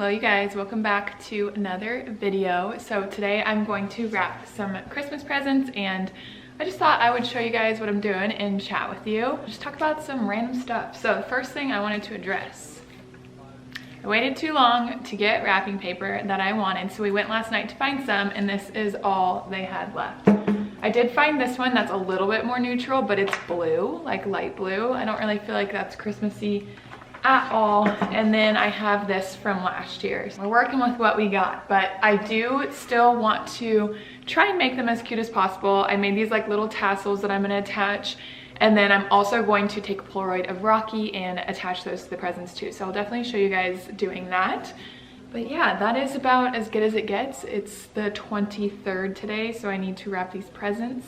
Hello you guys, welcome back to another video. So today I'm going to wrap some Christmas presents and I just thought I would show you guys what I'm doing and chat with you. Just talk about some random stuff. So the first thing I wanted to address, I waited too long to get wrapping paper that I wanted, so we went last night to find some and this is all they had left. I did find this one that's a little bit more neutral, but it's blue, like light blue. I don't really feel like that's Christmassy at all. And then I have this from last year. So we're working with what we got, but I do still want to try and make them as cute as possible. I made these like little tassels that I'm gonna attach, and then I'm also going to take a Polaroid of Rocky and attach those to the presents too. So I'll definitely show you guys doing that. But yeah, that is about as good as it gets. It's the 23rd today, so I need to wrap these presents.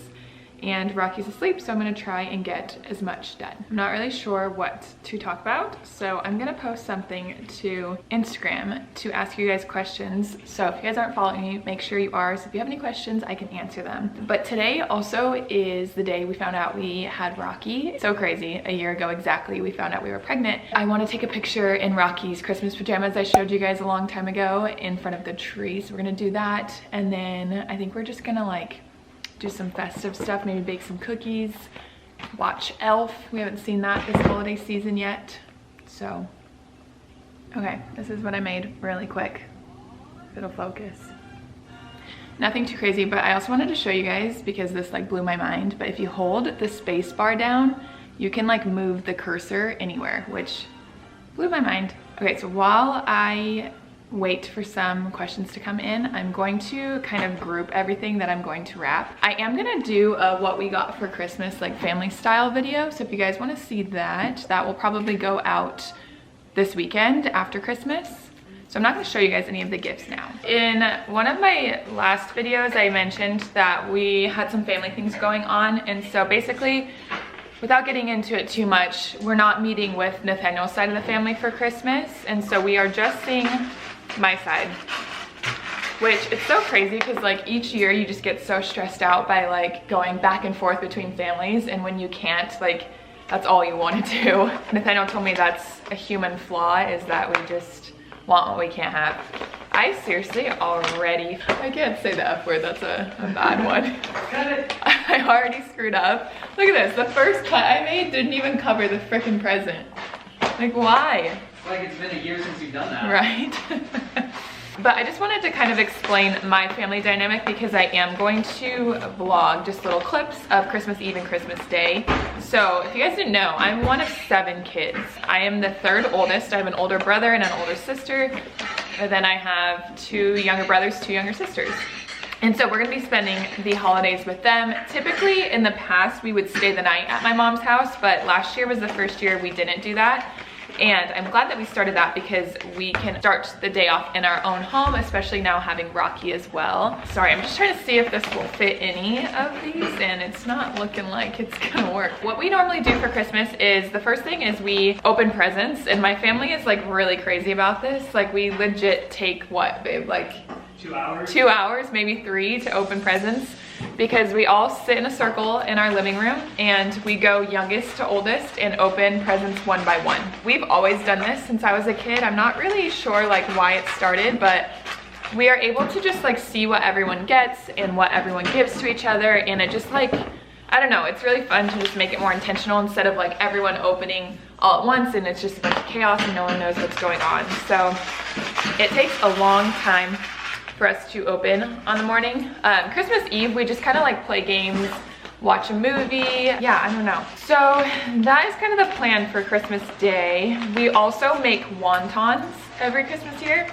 And Rocky's asleep, so I'm gonna try and get as much done. I'm not really sure what to talk about, so I'm gonna post something to Instagram to ask you guys questions. So if you guys aren't following me, make sure you are. So if you have any questions, I can answer them. But today also is the day we found out we had Rocky. So crazy, a year ago exactly, we found out we were pregnant. I wanna take a picture in Rocky's Christmas pajamas I showed you guys a long time ago in front of the tree. So we're gonna do that. And then I think we're just gonna like do some festive stuff, maybe bake some cookies, watch Elf. We haven't seen that this holiday season yet. So, okay, this is what I made really quick. If it'll focus. Nothing too crazy, but I also wanted to show you guys because this like blew my mind. But if you hold the space bar down, you can like move the cursor anywhere, which blew my mind. Okay, so while I wait for some questions to come in, I'm going to kind of group everything that I'm going to wrap. I am gonna do a what we got for Christmas like family style video, so if you guys want to see that, that will probably go out this weekend after Christmas. So I'm not going to show you guys any of the gifts now. In one of my last videos I mentioned that we had some family things going on, and so basically, without getting into it too much, we're not meeting with Nathaniel's side of the family for Christmas, and so we are just seeing my side, which it's so crazy because like each year you just get so stressed out by like going back and forth between families, and when you can't, like that's all you want to do. Nathaniel told me that's a human flaw, is that we just want what we can't have. I seriously already, I can't say the F word, that's a bad one. I already screwed up. Look at this, the first cut I made didn't even cover the frickin' present. Like why? Like it's been a year since you've done that. Right? But I just wanted to kind of explain my family dynamic because I am going to vlog just little clips of Christmas Eve and Christmas Day. So if you guys didn't know, I'm one of 7 kids. I am the 3rd oldest. I have an older brother and an older sister. And then I have 2 younger brothers, 2 younger sisters. And so we're gonna be spending the holidays with them. Typically in the past, we would stay the night at my mom's house, but last year was the first year we didn't do that. And I'm glad that we started that because we can start the day off in our own home, especially now having Rocky as well. Sorry, I'm just trying to see if this will fit any of these, and it's not looking like it's gonna work. What we normally do for Christmas is, the first thing is we open presents, and my family is like really crazy about this. Like we legit take, what, babe, like 2 hours? 2 hours, maybe 3 to open presents, because we all sit in a circle in our living room and we go youngest to oldest and open presents one by one. We've always done this since I was a kid. I'm not really sure like why it started, but we are able to just like see what everyone gets and what everyone gives to each other, and it just like, I don't know, it's really fun to just make it more intentional instead of like everyone opening all at once and it's just a bunch of chaos and no one knows what's going on. So it takes a long time for us to open on the morning. Christmas Eve, we just kind of like play games, watch a movie. Yeah, I don't know. So that is kind of the plan for Christmas Day. We also make wontons every Christmas year.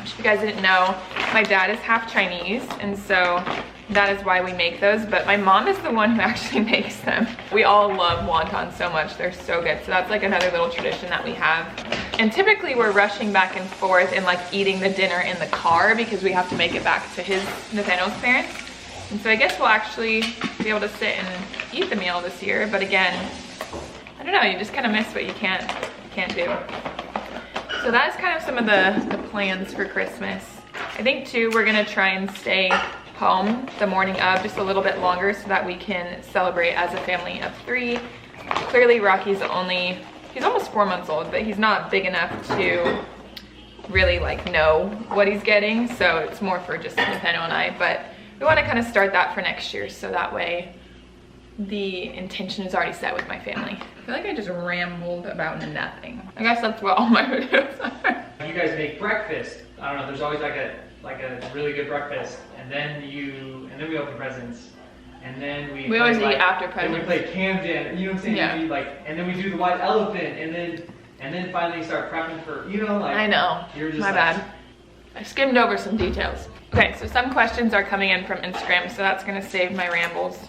If you guys didn't know, my dad is half Chinese, and so that is why we make those, but my mom is the one who actually makes them. We all love wontons so much, they're so good. So that's like another little tradition that we have. And typically we're rushing back and forth and like eating the dinner in the car because we have to make it back to Nathaniel's parents. And so I guess we'll actually be able to sit and eat the meal this year, but again, I don't know, you just kind of miss what you can't do. So that is kind of some of the plans for Christmas. I think too, we're gonna try and stay home the morning of just a little bit longer so that we can celebrate as a family of 3. Clearly Rocky's he's almost 4 months old, but he's not big enough to really like know what he's getting, so it's more for just Nathaniel and I, but we want to kind of start that for next year, so that way the intention is already set with my family. I feel like I just rambled about nothing. I guess that's what all my videos are. You guys make breakfast. I don't know, there's always like a really good breakfast, and then we open presents, and then we always play, eat after presents. And we play Camden, you know what I'm saying? Yeah. And then we do the white elephant, and then finally start prepping for, you know, like. I know, You're just my bad. I skimmed over some details. Okay, so some questions are coming in from Instagram, so that's gonna save my rambles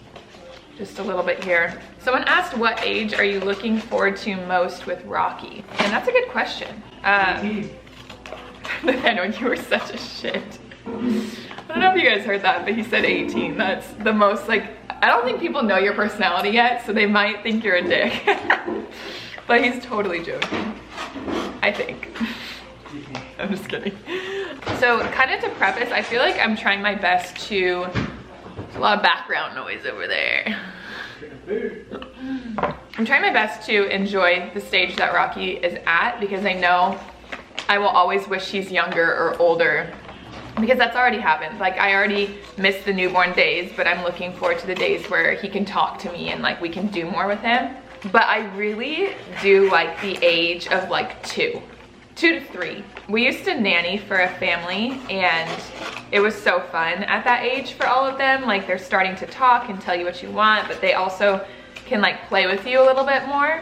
just a little bit here. Someone asked, what age are you looking forward to most with Rocky? And that's a good question. I know, you were such a shit. I don't know if you guys heard that, but he said 18. That's the most, like, I don't think people know your personality yet, so they might think you're a dick. But he's totally joking, I think. I'm just kidding. So kind of to preface, I feel like I'm trying my best to, there's a lot of background noise over there. I'm trying my best to enjoy the stage that Rocky is at, because I know I will always wish he's younger or older, because that's already happened. Like, I already missed the newborn days, but I'm looking forward to the days where he can talk to me and like we can do more with him. But I really do like the age of like 2 to 3. We used to nanny for a family, and it was so fun at that age for all of them. Like, they're starting to talk and tell you what you want, but they also can like play with you a little bit more,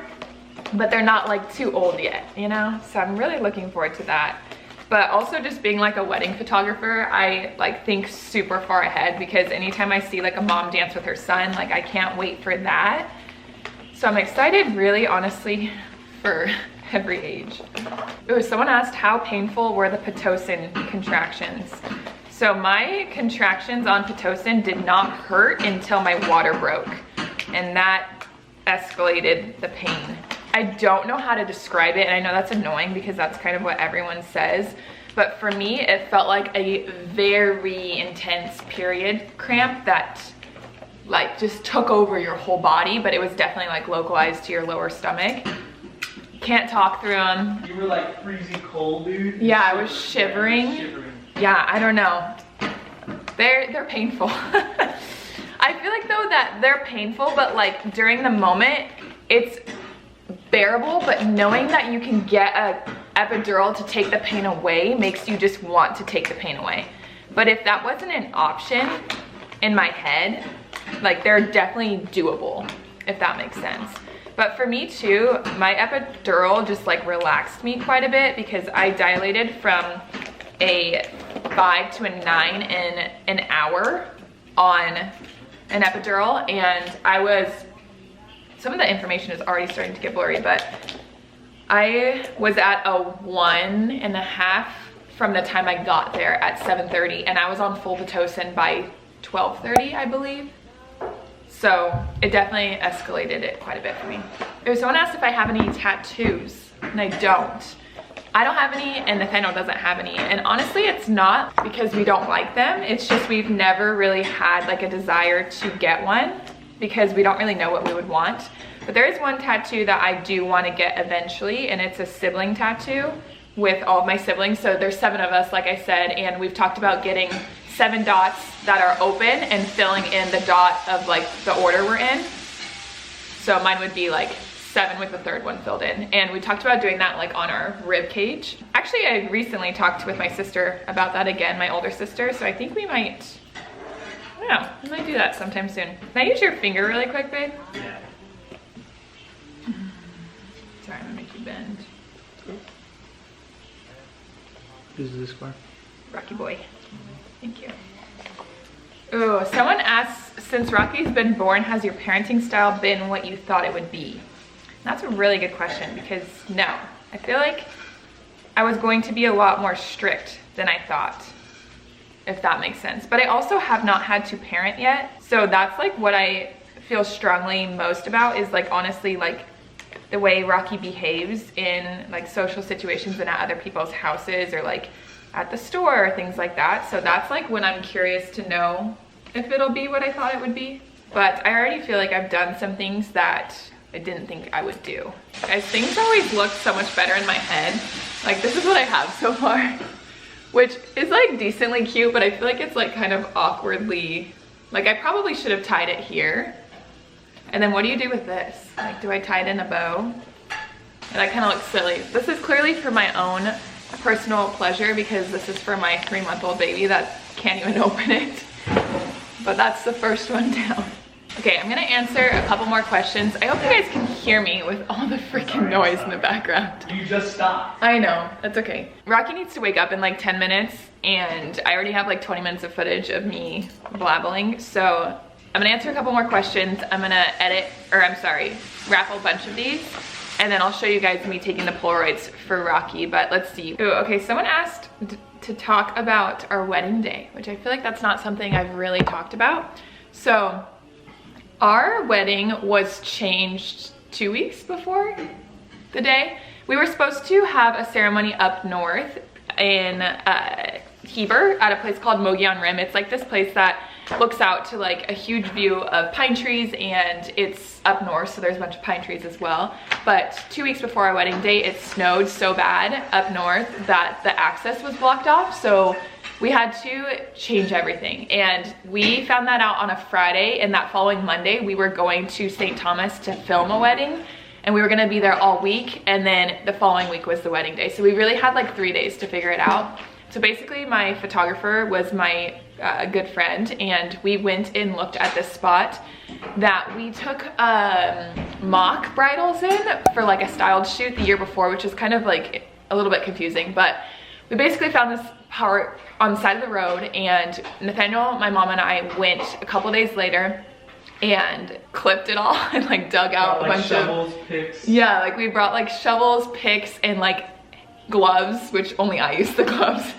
but they're not like too old yet, you know? So I'm really looking forward to that. But also just being like a wedding photographer, I like think super far ahead, because anytime I see like a mom dance with her son, like I can't wait for that. So I'm excited, really, honestly, for every age. Ooh, someone asked, how painful were the Pitocin contractions? So my contractions on Pitocin did not hurt until my water broke, and that escalated the pain. I don't know how to describe it, and I know that's annoying because that's kind of what everyone says, but for me, it felt like a very intense period cramp that like just took over your whole body, but it was definitely like localized to your lower stomach. Can't talk through them. You were like freezing cold, dude. Yeah, I was shivering. Yeah, I don't know. They're painful. I feel like though that they're painful, but like during the moment, it's bearable, but knowing that you can get a epidural to take the pain away makes you just want to take the pain away. But if that wasn't an option in my head, like they're definitely doable, if that makes sense. But for me too, my epidural just like relaxed me quite a bit, because I dilated from a 5 to a 9 in an hour on an epidural, and I was, some of the information is already starting to get blurry, but I was at a 1.5 from the time I got there at 7:30, and I was on full Pitocin by 12:30, I believe. So it definitely escalated it quite a bit for me. Someone asked if I have any tattoos, and I don't. I don't have any, and Nathaniel doesn't have any. And honestly, it's not because we don't like them. It's just we've never really had like a desire to get one, because we don't really know what we would want. But there is one tattoo that I do want to get eventually, and it's a sibling tattoo with all of my siblings. So there's 7 of us, like I said, and we've talked about getting 7 dots that are open and filling in the dot of like the order we're in. So mine would be like 7 with the 3rd one filled in. And we talked about doing that like on our rib cage. Actually, I recently talked with my sister about that again, my older sister. So I think we might, I don't know, we might do that sometime soon. Can I use your finger really quick, babe? Yeah. Sorry, I'm gonna make you bend. Who's this for? Rocky boy. Thank you. Oh, someone asks, since Rocky's been born, has your parenting style been what you thought it would be? That's a really good question, because no. I feel like I was going to be a lot more strict than I thought, if that makes sense. But I also have not had to parent yet. So that's like what I feel strongly most about, is like honestly like the way Rocky behaves in like social situations and at other people's houses, or like at the store or things like that. So that's like when I'm curious to know if it'll be what I thought it would be. But I already feel like I've done some things that I didn't think I would do. Guys, things always look so much better in my head Like this is what I have so far, which is like decently cute, but I feel like it's like kind of awkwardly, like I probably should have tied it here. And then what do you do with this? Like, do I tie it in a bow? And that kind of looks silly. This is clearly for my own personal pleasure because this is for my 3-month-old baby that can't even open it. But that's the first one down. Okay, I'm gonna answer a couple more questions. I hope you guys can hear me with all the freaking noise in the background. You just stopped. I know, that's okay. Rocky needs to wake up in like 10 minutes and I already have like 20 minutes of footage of me blabbling. So I'm gonna answer a couple more questions. I'm gonna wrap a bunch of these and then I'll show you guys me taking the Polaroids for Rocky, but let's see. Ooh, okay, someone asked to talk about our wedding day, which I feel like that's not something I've really talked about. So our wedding was changed 2 weeks before the day. We were supposed to have a ceremony up north in Heber at a place called Mogollon Rim. It's like this place that looks out to like a huge view of pine trees and it's up north, so there's a bunch of pine trees as well. But 2 weeks before our wedding day, it snowed so bad up north that the access was blocked off. So we had to change everything. And we found that out on a Friday, and that following Monday, we were going to St. Thomas to film a wedding. And we were gonna be there all week, and then the following week was the wedding day. So we really had like 3 days to figure it out. So basically my photographer was my good friend, and we went and looked at this spot that we took mock bridals in for like a styled shoot the year before, which is kind of like a little bit confusing, but we basically found this part on the side of the road, and Nathaniel, my mom, and I went a couple days later and clipped it all and like dug out a bunch shovels, picks. Yeah, like we brought like shovels, picks, and like gloves, which only I use the gloves.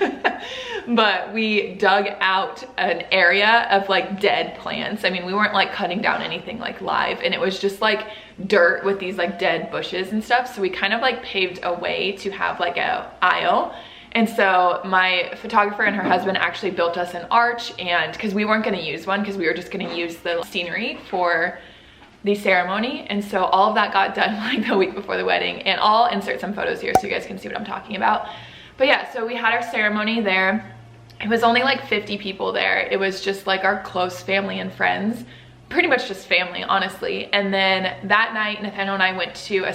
But we dug out an area of like dead plants. I mean, we weren't like cutting down anything like live, and it was just like dirt with these like dead bushes and stuff. So we kind of like paved a way to have like a aisle. And so my photographer and her husband actually built us an arch, and because we weren't going to use one because we were just going to use the scenery for the ceremony. And so all of that got done like the week before the wedding, and I'll insert some photos here so you guys can see what I'm talking about. But yeah, so we had our ceremony there. It was only like 50 people there. It was just like our close family and friends, pretty much just family, honestly. And then that night, Nathaniel and I went to a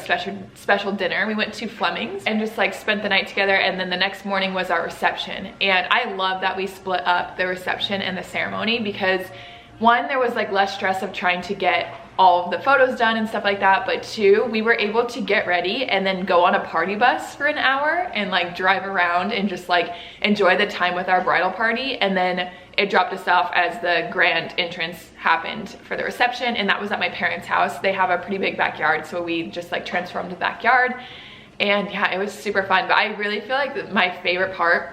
special dinner. We went to Fleming's and just like spent the night together. And then the next morning was our reception. And I love that we split up the reception and the ceremony because one, there was like less stress of trying to get all of the photos done and stuff like that, but two, we were able to get ready and then go on a party bus for an hour and like drive around and just like enjoy the time with our bridal party. And then it dropped us off as the grand entrance happened for the reception, and that was at my parents' house. They have a pretty big backyard, so we just like transformed the backyard. And yeah, it was super fun. But I really feel like my favorite part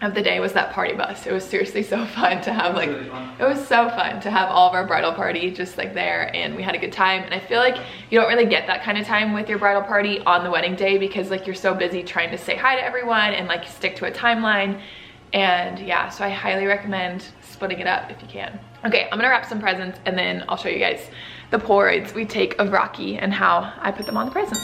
of the day was that party bus. It was seriously so fun to have like, it was so fun to have all of our bridal party just like there, and we had a good time. And I feel like you don't really get that kind of time with your bridal party on the wedding day because like you're so busy trying to say hi to everyone and like stick to a timeline. And yeah, so I highly recommend splitting it up if you can. Okay, I'm gonna wrap some presents and then I'll show you guys the Polaroids we take of Rocky and how I put them on the presents.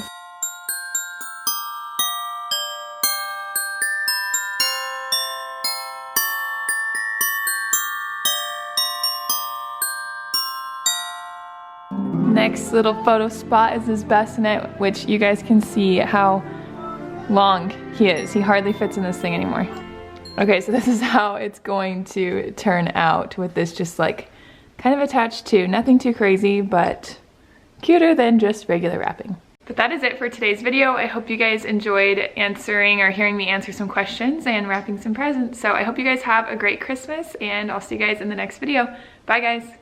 Next little photo spot is his bassinet, which you guys can see how long he is. He hardly fits in this thing anymore. Okay, so this is how it's going to turn out with this just like kind of attached to, nothing too crazy, but cuter than just regular wrapping. But that is it for today's video. I hope you guys enjoyed answering or hearing me answer some questions and wrapping some presents. So I hope you guys have a great Christmas, and I'll see you guys in the next video. Bye guys.